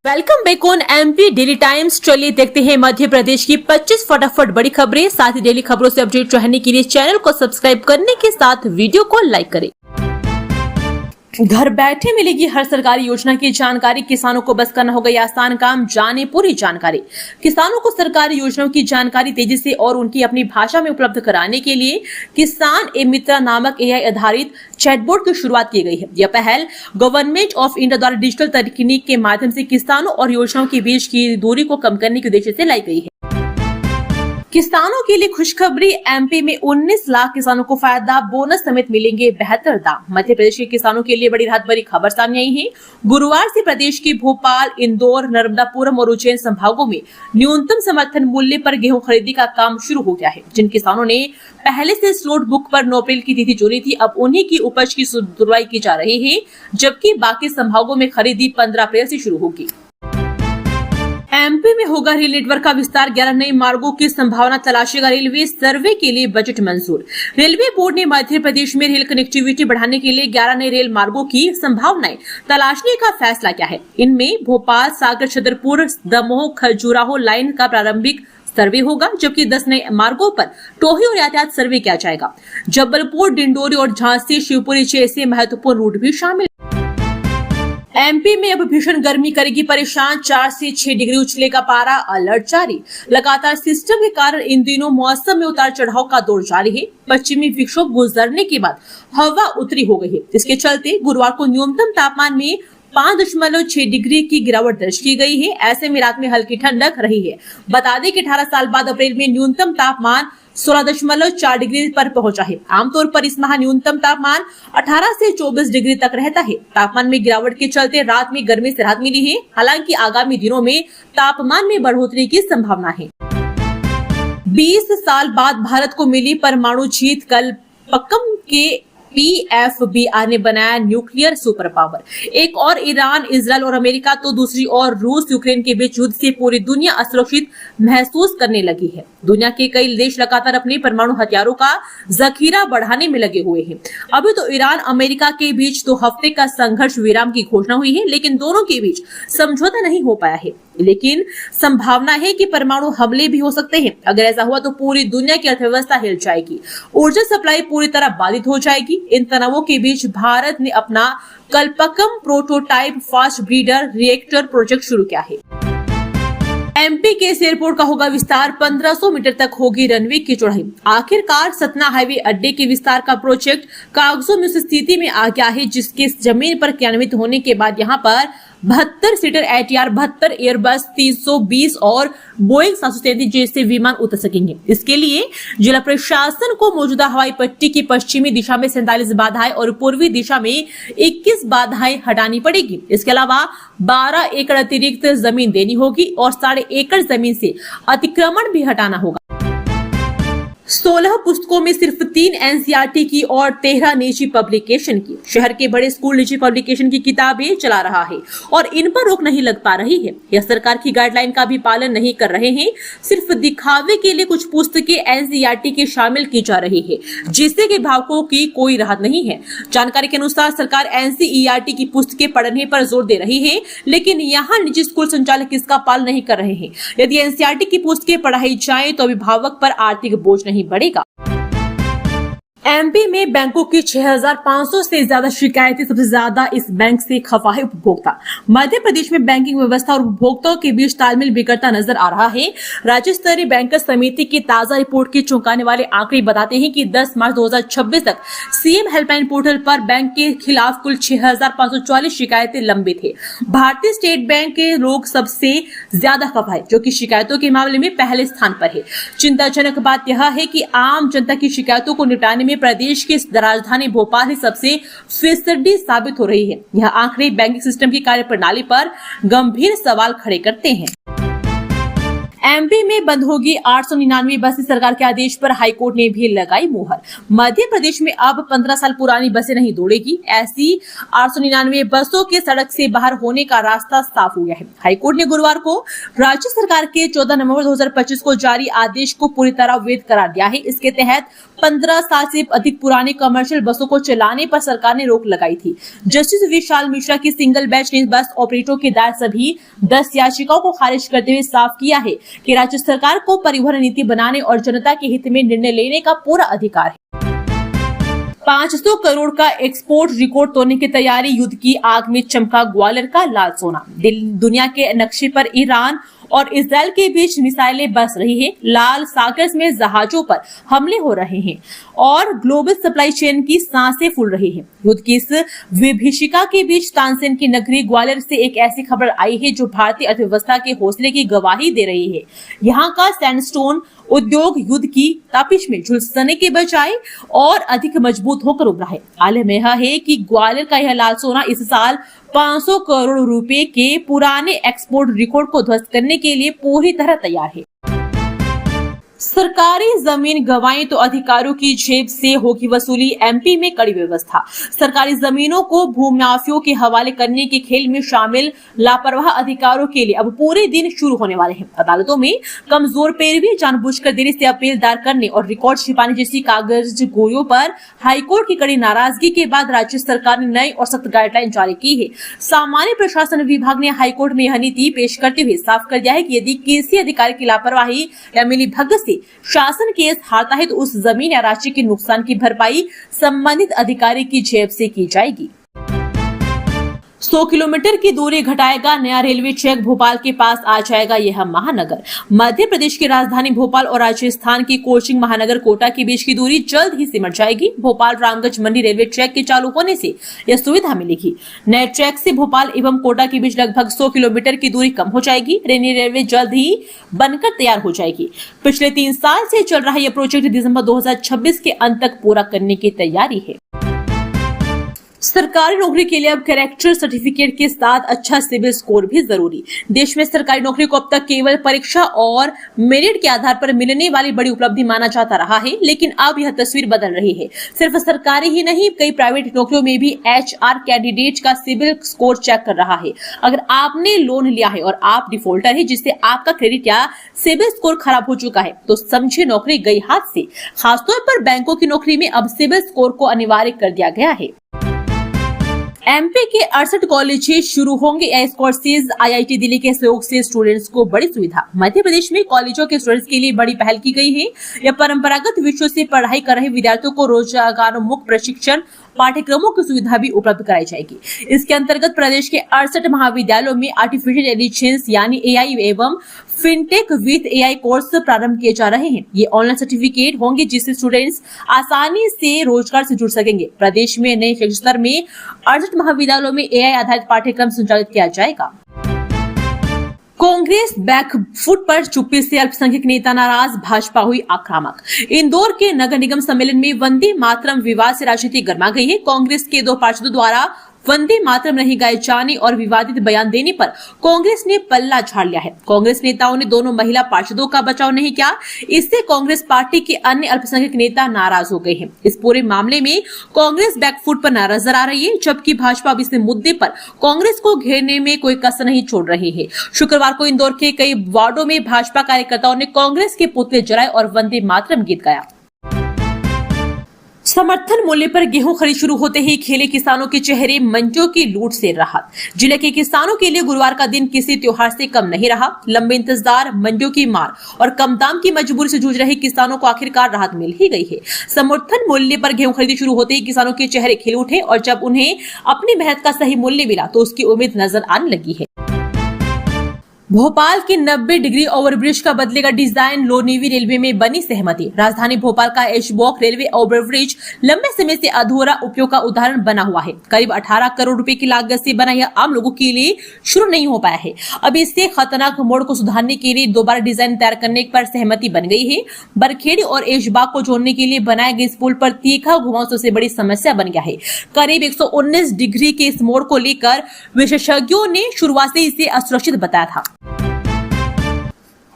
Welcome back on MP daily times. चलिए देखते हैं मध्य प्रदेश की 25 फटाफट बड़ी खबरें। साथ ही डेली खबरों से अपडेट रहने के लिए चैनल को सब्सक्राइब करने के साथ वीडियो को लाइक करें। घर बैठे मिलेगी हर सरकारी योजना की जानकारी, किसानों को बस करना होगा आसान काम, जाने पूरी जानकारी। किसानों को सरकारी योजनाओं की जानकारी तेजी से और उनकी अपनी भाषा में उपलब्ध कराने के लिए किसान ए मित्रा नामक एआई आधारित चैटबॉट की शुरुआत की गई है। यह पहल गवर्नमेंट ऑफ इंडिया द्वारा डिजिटल तकनीक के माध्यम से किसानों और योजनाओं के बीच की दूरी को कम करने के उद्देश्य से लाई गई है। किसानों के लिए खुशखबरी, एमपी में 19 लाख किसानों को फायदा, बोनस समेत मिलेंगे बेहतर दाम। मध्य प्रदेश के किसानों के लिए बड़ी राहत भरी खबर सामने आई है। गुरुवार से प्रदेश के भोपाल, इंदौर, नर्मदापुरम और उज्जैन संभागों में न्यूनतम समर्थन मूल्य पर गेहूं खरीदी का काम शुरू हो गया है। जिन किसानों ने पहले से स्लॉट बुक पर 9 अप्रैल की तिथि जोड़ी थी, अब उन्हीं की उपज की सुधरवाई की जा रही है, जबकि बाकी संभागों में खरीदी 15 अप्रैल से शुरू होगी। एमपी में होगा रेल नेटवर्क का विस्तार, 11 नए मार्गों की संभावना तलाशेगा रेलवे, सर्वे के लिए बजट मंजूर। रेलवे बोर्ड ने मध्य प्रदेश में रेल कनेक्टिविटी बढ़ाने के लिए 11 नए रेल मार्गों की संभावनाएं तलाशने का फैसला किया है। इनमें भोपाल, सागर, छतरपुर, दमोह, खजुराहो लाइन का प्रारंभिक सर्वे होगा, जबकि 10 नए मार्गों पर टोही और यातायात सर्वे किया जाएगा। जबलपुर, डिंडोरी और झांसी, शिवपुरी जैसे महत्वपूर्ण रूट भी शामिल। एमपी में अब भीषण गर्मी करेगी परेशान, 4 से 6 डिग्री उछलेगा पारा, अलर्ट जारी। लगातार सिस्टम के कारण इन दिनों मौसम में उतार चढ़ाव का दौर जारी है। पश्चिमी विक्षोभ गुजरने के बाद हवा उत्तरी हो गई है। इसके चलते गुरुवार को न्यूनतम तापमान में 5.6 डिग्री की गिरावट दर्ज की गई है। ऐसे में रात में हल्की ठंडक रही है। बता दें कि 18 साल बाद अप्रैल में न्यूनतम तापमान 16.4 डिग्री पर पहुंचा है। आमतौर पर इस माह न्यूनतम तापमान 18 से 24 डिग्री तक रहता है। तापमान में गिरावट के चलते रात में गर्मी से राहत मिली है। हालांकि आगामी दिनों में तापमान में बढ़ोतरी की संभावना है। 20 साल बाद भारत को मिली परमाणु जीत, कल पक्कम के PFBR ने बनाया न्यूक्लियर सुपर पावर। एक और ईरान, इजरायल और अमेरिका तो दूसरी ओर रूस यूक्रेन के बीच युद्ध से पूरी दुनिया असुरक्षित महसूस करने लगी है। दुनिया के कई देश लगातार अपने परमाणु हथियारों का जखीरा बढ़ाने में लगे हुए हैं। अभी तो ईरान अमेरिका के बीच 2 हफ्ते का संघर्ष विराम की घोषणा हुई है, लेकिन दोनों के बीच समझौता नहीं हो पाया है। लेकिन संभावना है कि परमाणु हमले भी हो सकते हैं। अगर ऐसा हुआ तो पूरी दुनिया की अर्थव्यवस्था हिल जाएगी, ऊर्जा सप्लाई पूरी तरह बाधित हो जाएगी। इन तनावों के बीच भारत ने अपना Kalpakkam prototype fast breeder reactor project शुरू किया है। एमपी के इस एयरपोर्ट का होगा विस्तार, 1500 मीटर तक होगी रनवे की चौड़ाई। आखिरकार सतना हाईवे अड्डे के विस्तार का प्रोजेक्ट कागजों में उस स्थिति में आ गया है जिसके जमीन पर क्रियान्वित होने के बाद यहाँ पर 72 सीटर ATR 72, एयरबस 320 और बोइंग 733 जैसे विमान उतर सकेंगे। इसके लिए जिला प्रशासन को मौजूदा हवाई पट्टी की पश्चिमी दिशा में 47 बाधाएं और पूर्वी दिशा में 21 बाधाएं हटानी पड़ेगी। इसके अलावा 12 एकड़ अतिरिक्त जमीन देनी होगी और 1.5 एकड़ जमीन से अतिक्रमण भी हटाना होगा। 16 पुस्तकों में सिर्फ 3 NCERT की और 13 निजी पब्लिकेशन की। शहर के बड़े स्कूल निजी पब्लिकेशन की किताबें चला रहा है और इन पर रोक नहीं लग पा रही है। यह सरकार की गाइडलाइन का भी पालन नहीं कर रहे हैं। सिर्फ दिखावे के लिए कुछ पुस्तकें NCERT के शामिल की जा रही है, जिससे कि भावकों की कोई राहत नहीं है। जानकारी के अनुसार सरकार NCERT की पुस्तकें पढ़ने पर जोर दे रही है, लेकिन यहाँ निजी स्कूल संचालक इसका पालन नहीं कर रहे हैं। यदि NCERT की पुस्तकें पढ़ाई जाए तो अभिभावक पर आर्थिक बोझ नहीं बढ़ेगा। एमपी में बैंकों की 6500 से ज्यादा शिकायतें, सबसे ज्यादा इस बैंक से खफा है उपभोक्ता। मध्य प्रदेश में बैंकिंग व्यवस्था और उपभोक्ताओं के बीच तालमेल बिगड़ता नजर आ रहा है। राज्य स्तरीय बैंकर्स समिति की ताजा रिपोर्ट के चौंकाने वाले आंकड़े बताते हैं कि 10 मार्च 2026 तक सीएम हेल्पलाइन पोर्टल पर बैंक के खिलाफ कुल 6544 शिकायतें लंबित है। भारतीय स्टेट बैंक के लोग सबसे ज्यादा खफा है, जो कि शिकायतों के मामले में पहले स्थान पर है। चिंताजनक बात यह है कि आम जनता की शिकायतों को निपटाने में प्रदेश की राजधानी भोपाल ही सबसे फिसड्डी साबित हो रही है। यह आंकड़े बैंकिंग सिस्टम की कार्यप्रणाली पर गंभीर सवाल खड़े करते हैं। एमपी में बंद होगी 899 बसें, सरकार के आदेश पर हाईकोर्ट ने भी लगाई मुहर। मध्य प्रदेश में अब 15 साल पुरानी बसें नहीं दौड़ेगी। ऐसी 899 बसों के सड़क से बाहर होने का रास्ता साफ हो गया है। हाईकोर्ट ने गुरुवार को राज्य सरकार के 14 नवंबर 2025 को जारी आदेश को पूरी तरह वैध करार दिया है। इसके तहत 15 साल से अधिक पुरानी कमर्शियल बसों को चलाने पर सरकार ने रोक लगाई थी। जस्टिस विशाल मिश्रा की सिंगल बेंच ने बस ऑपरेटरों के दायर सभी 10 याचिकाओं को खारिज करते हुए साफ किया है कि राज्य सरकार को परिवहन नीति बनाने और जनता के हित में निर्णय लेने का पूरा अधिकार है। 500 करोड़ का एक्सपोर्ट रिकॉर्ड तोड़ने की तैयारी, युद्ध की आग में चमका ग्वालियर का लाल सोना। दुनिया के नक्शे पर ईरान और इजराइल के बीच मिसाइलें बस रही हैं, लाल सागर में जहाजों पर हमले हो रहे हैं और ग्लोबल सप्लाई चेन की सांसें फूल रही हैं। युद्ध की इस विभीषिका के बीच तानसेन की नगरी ग्वालियर से एक ऐसी खबर आई है जो भारतीय अर्थव्यवस्था के हौसले की गवाही दे रही है। यहाँ का सैंडस्टोन उद्योग युद्ध की तापिश में झुलसने के बजाय और अधिक मजबूत होकर उभरा है। आलम यह है कि ग्वालियर का यह लाल सोना इस साल 500 करोड़ रुपए के पुराने एक्सपोर्ट रिकॉर्ड को ध्वस्त करने के लिए पूरी तरह तैयार है। सरकारी जमीन गंवाई तो अधिकारियों की जेब से होगी वसूली, एमपी में कड़ी व्यवस्था। सरकारी जमीनों को भूमाफियों के हवाले करने के खेल में शामिल लापरवाह अधिकारियों के लिए अब पूरे दिन शुरू होने वाले हैं। अदालतों में कमजोर पैरवी, जानबूझकर देरी से अपील दायर करने और रिकॉर्ड छिपाने जैसी कागज गोरियों पर हाईकोर्ट की कड़ी नाराजगी के बाद राज्य सरकार ने नई और सख्त गाइडलाइन जारी की है। सामान्य प्रशासन विभाग ने हाईकोर्ट में यह नीति पेश करते हुए साफ कर दिया है कि यदि किसी अधिकारी की लापरवाही या मिलीभगत से शासन केस हारता है तो उस जमीन या राशि के नुकसान की भरपाई संबंधित अधिकारी की जेब से की जाएगी। 100 किलोमीटर की दूरी घटाएगा नया रेलवे ट्रैक, भोपाल के पास आ जाएगा यह महानगर। मध्य प्रदेश की राजधानी भोपाल और राजस्थान की कोचिंग महानगर कोटा के बीच की दूरी जल्द ही सिमट जाएगी। भोपाल रामगंज मंडी रेलवे ट्रैक के चालू होने से यह सुविधा मिलेगी। नए ट्रैक से भोपाल एवं कोटा के बीच लगभग 100 किलोमीटर की दूरी कम हो जाएगी। रेनी रेलवे जल्द ही बनकर तैयार हो जाएगी। पिछले 3 साल से चल रहा यह प्रोजेक्ट दिसंबर 2026 के अंत तक पूरा करने की तैयारी है। सरकारी नौकरी के लिए अब कैरेक्टर सर्टिफिकेट के साथ अच्छा सिविल स्कोर भी जरूरी। देश में सरकारी नौकरी को अब तक केवल परीक्षा और मेरिट के आधार पर मिलने वाली बड़ी उपलब्धि माना जाता रहा है, लेकिन अब यह तस्वीर बदल रही है। सिर्फ सरकारी ही नहीं, कई प्राइवेट नौकरियों में भी HR कैंडिडेट का सिविल स्कोर चेक कर रहा है। अगर आपने लोन लिया है और आप डिफॉल्टर है, जिससे आपका क्रेडिट या सिविल स्कोर खराब हो चुका है, तो समझे नौकरी गई हाथ से। खासतौर पर बैंकों की नौकरी में अब सिविल स्कोर को अनिवार्य कर दिया गया है। एमपी के 68 कॉलेज शुरू होंगे एस कोर्सेज, IIT दिल्ली के सहयोग से स्टूडेंट्स को बड़ी सुविधा। मध्य प्रदेश में कॉलेजों के स्टूडेंट्स के लिए बड़ी पहल की गई है। यह परंपरागत विषयों से पढ़ाई कर रहे विद्यार्थियों को रोजगारोन्मुख प्रशिक्षण पाठ्यक्रमों की सुविधा भी उपलब्ध कराई जाएगी। इसके अंतर्गत प्रदेश के 68 महाविद्यालयों में आर्टिफिशियल इंटेलिजेंस यानी AI एवं फिनटेक विद AI कोर्स प्रारंभ किए जा रहे हैं। ये ऑनलाइन सर्टिफिकेट होंगे जिससे स्टूडेंट्स आसानी से रोजगार से जुड़ सकेंगे। प्रदेश में नए शैक्षिक सत्र में 68 महाविद्यालयों में AI आधारित पाठ्यक्रम संचालित किया जाएगा। कांग्रेस बैकफुट पर चुप्पी से अल्पसंख्यक नेता नाराज, भाजपा हुई आक्रामक। इंदौर के नगर निगम सम्मेलन में वंदे मातरम विवाद से राजनीति गर्मा गई है। कांग्रेस के 2 पार्षदों द्वारा वंदे मातरम नहीं गाए जाने और विवादित बयान देने पर कांग्रेस ने पल्ला झाड़ लिया है। कांग्रेस नेताओं ने दोनों महिला पार्षदों का बचाव नहीं किया। इससे कांग्रेस पार्टी के अन्य अल्पसंख्यक नेता नाराज हो गए हैं। इस पूरे मामले में कांग्रेस बैकफुट पर नजर आ रही है, जबकि भाजपा अब इस मुद्दे पर कांग्रेस को घेरने में कोई कसर नहीं छोड़ रही है। शुक्रवार को इंदौर के कई वार्डों में भाजपा कार्यकर्ताओं ने कांग्रेस के पुतले जलाए और वंदे मातरम गीत गाया। समर्थन मूल्य पर गेहूं खरीद शुरू होते ही खेले किसानों के चेहरे, मंडियों की लूट से राहत। जिले के किसानों के लिए गुरुवार का दिन किसी त्योहार से कम नहीं रहा। लंबे इंतजार, मंडियों की मार और कम दाम की मजबूरी से जूझ रहे किसानों को आखिरकार राहत मिल ही गई है। समर्थन मूल्य पर गेहूं खरीदी शुरू होते ही किसानों के चेहरे खिल उठे और जब उन्हें अपनी मेहनत का सही मूल्य मिला तो उसकी उम्मीद नजर आने लगी है। भोपाल की 90 डिग्री ओवरब्रिज का बदलेगा डिजाइन, लो नेवी रेलवे में बनी सहमति। राजधानी भोपाल का ऐशबॉक रेलवे ओवरब्रिज लंबे समय से अधूरा उपयोग का उदाहरण बना हुआ है। करीब 18 करोड़ रुपए की लागत से बना यह आम लोगों के लिए शुरू नहीं हो पाया है। अब इससे खतरनाक मोड़ को सुधारने के लिए दोबारा डिजाइन तैयार करने पर सहमति बन गई है। बरखेड़ी और ऐशबाग को जोड़ने के लिए बनाए गए इस पुल पर तीखा घुमाव सबसे बड़ी समस्या बन गया है। करीब 119 डिग्री के इस मोड़ को लेकर विशेषज्ञों ने शुरुआत से इसे असुरक्षित बताया था।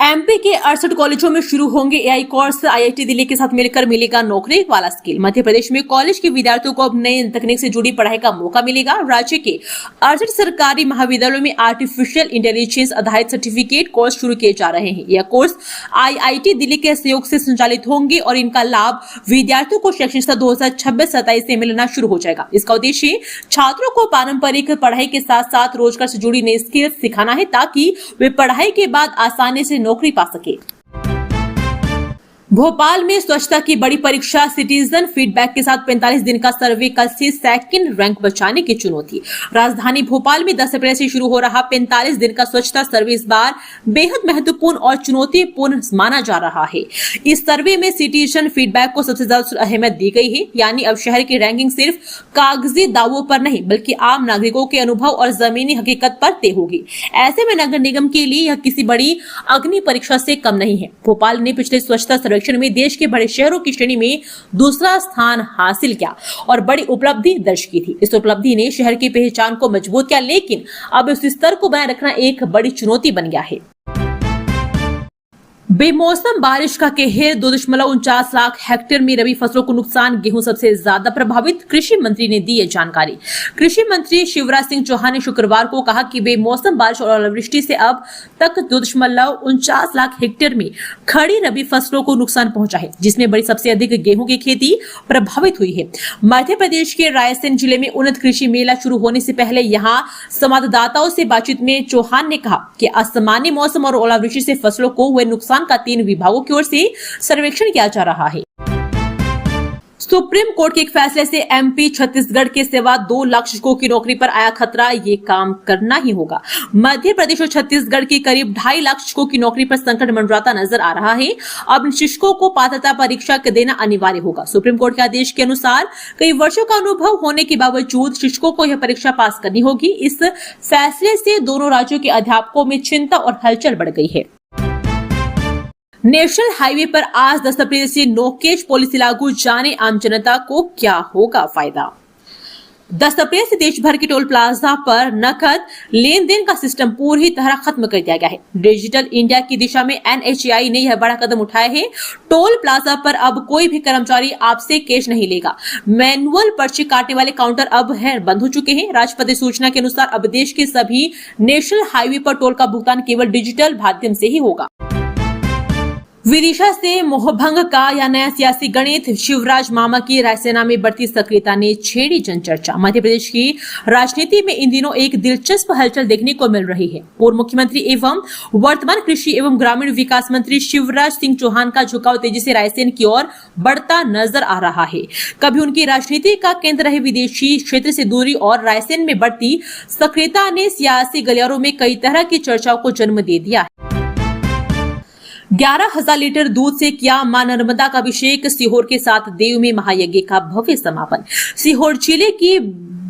एमपी के 68 कॉलेजों में शुरू होंगे एआई कोर्स। आईआईटी दिल्ली के साथ मिलकर मिलेगा नौकरी वाला स्किल। मध्य प्रदेश में कॉलेज के विद्यार्थियों को अब नई तकनीक से जुड़ी पढ़ाई का मौका मिलेगा। राज्य के 68 सरकारी महाविद्यालयों में आर्टिफिशियल इंटेलिजेंस आधारित सर्टिफिकेट कोर्स शुरू किए जा रहे हैं। यह कोर्स आईआईटी दिल्ली के सहयोग से संचालित होंगे और इनका लाभ विद्यार्थियों को शैक्षणिक साल 2026-27 से मिलना शुरू हो जाएगा। इसका उद्देश्य छात्रों को पारंपरिक पढ़ाई के साथ साथ रोजगार से जुड़ी नई स्किल सिखाना है, ताकि वे पढ़ाई के बाद आसानी से नौकरी पा सके। भोपाल में स्वच्छता की बड़ी परीक्षा, सिटीजन फीडबैक के साथ 45 दिन का सर्वे, कल से सेकंड रैंक बचाने की चुनौती। राजधानी भोपाल में 10 अप्रैल से शुरू हो रहा 45 दिन का स्वच्छता सर्वे इस बार बेहद महत्वपूर्ण और चुनौतीपूर्ण माना जा रहा है। इस सर्वे में सिटीजन फीडबैक को सबसे ज्यादा अहमियत दी गई है, यानी अब शहर की रैंकिंग सिर्फ कागजी दावों पर नहीं बल्कि आम नागरिकों के अनुभव और जमीनी हकीकत पर तय होगी। ऐसे में नगर निगम के लिए यह किसी बड़ी अग्नि परीक्षा से कम नहीं है। भोपाल ने पिछले स्वच्छता सर्वेक्षण में देश के बड़े शहरों की श्रेणी में दूसरा स्थान हासिल किया और बड़ी उपलब्धि दर्ज की थी। इस उपलब्धि ने शहर की पहचान को मजबूत किया, लेकिन अब उस स्तर को बनाए रखना एक बड़ी चुनौती बन गया है। बेमौसम बारिश का कहर, 2.49 लाख हेक्टेयर में रबी फसलों को नुकसान, गेहूं सबसे ज्यादा प्रभावित। कृषि मंत्री ने दी ये जानकारी। कृषि मंत्री शिवराज सिंह चौहान ने शुक्रवार को कहा कि बेमौसम बारिश और ओलावृष्टि से अब तक 2.49 लाख हेक्टेयर में खड़ी रबी फसलों को नुकसान पहुंचा है, जिसमें बड़ी सबसे अधिक गेहूं की खेती प्रभावित हुई है। मध्य प्रदेश के रायसेन जिले में उन्नत कृषि मेला शुरू होने से पहले यहां संवाददाताओं से बातचीत में चौहान ने कहा कि असामान्य मौसम और ओलावृष्टि से फसलों को हुए नुकसान का 3 विभागों की ओर से सर्वेक्षण किया जा रहा है। सुप्रीम कोर्ट के एक फैसले से एमपी छत्तीसगढ़ के सिवा 2 लाख शिक्षकों की नौकरी पर आया खतरा। ये काम करना ही होगा। मध्य प्रदेश और छत्तीसगढ़ के करीब 2.5 लाख शिक्षकों की नौकरी पर संकट मंडराता नजर आ रहा है। अब शिक्षकों को पात्रता परीक्षा देना अनिवार्य होगा। सुप्रीम कोर्ट के आदेश के अनुसार कई वर्षों का अनुभव होने के बावजूद शिक्षकों को यह परीक्षा पास करनी होगी। इस फैसले से दोनों राज्यों के अध्यापकों में चिंता और हलचल बढ़ गई है। नेशनल हाईवे पर आज 10 अप्रैल से नो कैच पॉलिसी लागू, जाने आम जनता को क्या होगा फायदा। 10 अप्रैल से देश भर के टोल प्लाजा पर नकद लेन देन का सिस्टम पूरी तरह खत्म कर दिया गया है। डिजिटल इंडिया की दिशा में एनएचएआई ने यह बड़ा कदम उठाया है। टोल प्लाजा पर अब कोई भी कर्मचारी आपसे कैश नहीं लेगा। मैनुअल पर्ची काटने वाले काउंटर अब बंद हो चुके हैं। राष्ट्रपति सूचना के अनुसार अब देश के सभी नेशनल हाईवे पर टोल का भुगतान केवल डिजिटल माध्यम से ही होगा। विदिशा से मोहभंग का या नया सियासी गणित, शिवराज मामा की रायसेना में बढ़ती सक्रियता ने छेड़ी जनचर्चा। मध्य प्रदेश की राजनीति में इन दिनों एक दिलचस्प हलचल देखने को मिल रही है। पूर्व मुख्यमंत्री एवं वर्तमान कृषि एवं ग्रामीण विकास मंत्री शिवराज सिंह चौहान का झुकाव तेजी से रायसेन की ओर बढ़ता नजर आ रहा है। कभी उनकी राजनीति का केंद्र रहे विदेशी क्षेत्र से दूरी और रायसेन में बढ़ती सक्रियता ने सियासी गलियारों में कई तरह की चर्चाओं को जन्म दे दिया है। 11,000 लीटर दूध से किया मां नर्मदा का अभिषेक। सीहोर के 7 देव में महायज्ञ का भव्य समापन। सीहोर जिले की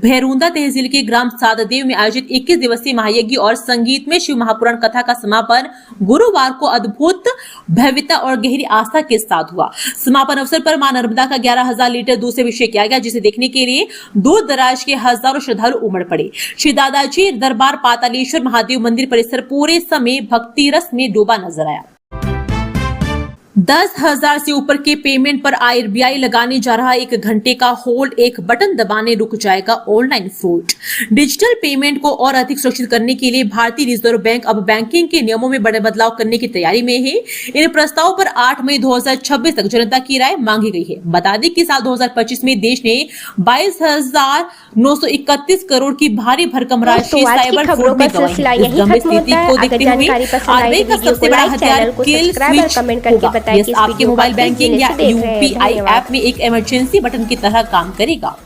भैरुंदा तहसील के ग्राम 7 देव में आयोजित 21 दिवसीय महायज्ञ और संगीत में शिव महापुराण कथा का समापन गुरुवार को अद्भुत भव्यता और गहरी आस्था के साथ हुआ। समापन अवसर पर मां नर्मदा का 11,000 लीटर दूध से अभिषेक किया गया, जिसे देखने के लिए दूर दराज के हजारों श्रद्धालु उमड़ पड़े। श्री दादाजी दरबार पातालेश्वर महादेव मंदिर परिसर पूरे समय भक्ति रस में डूबा नजर आया। 10,000 से ऊपर के पेमेंट पर आरबीआई लगाने जा रहा 1 घंटे का होल्ड, एक बटन दबाने रुक जाएगा ऑनलाइन फ्रॉड। डिजिटल पेमेंट को और अधिक सुरक्षित करने के लिए भारतीय रिजर्व बैंक अब बैंकिंग के नियमों में बड़े बदलाव करने की तैयारी में है। इन प्रस्तावों पर 8 मई 2026 तक जनता की राय मांगी गई है। बता दें कि साल 2025 में देश ने 22,931 करोड़ की भारी भरकम राशि साइबर फ्रॉड में गंवाई। इस गंभीर स्थिति को देखते हुए आरबीआई का सबसे बड़ा हथियार किल स्विच होगा। आपके मोबाइल बैंकिंग या यूपीआई ऐप में एक इमरजेंसी बटन की तरह काम करेगा।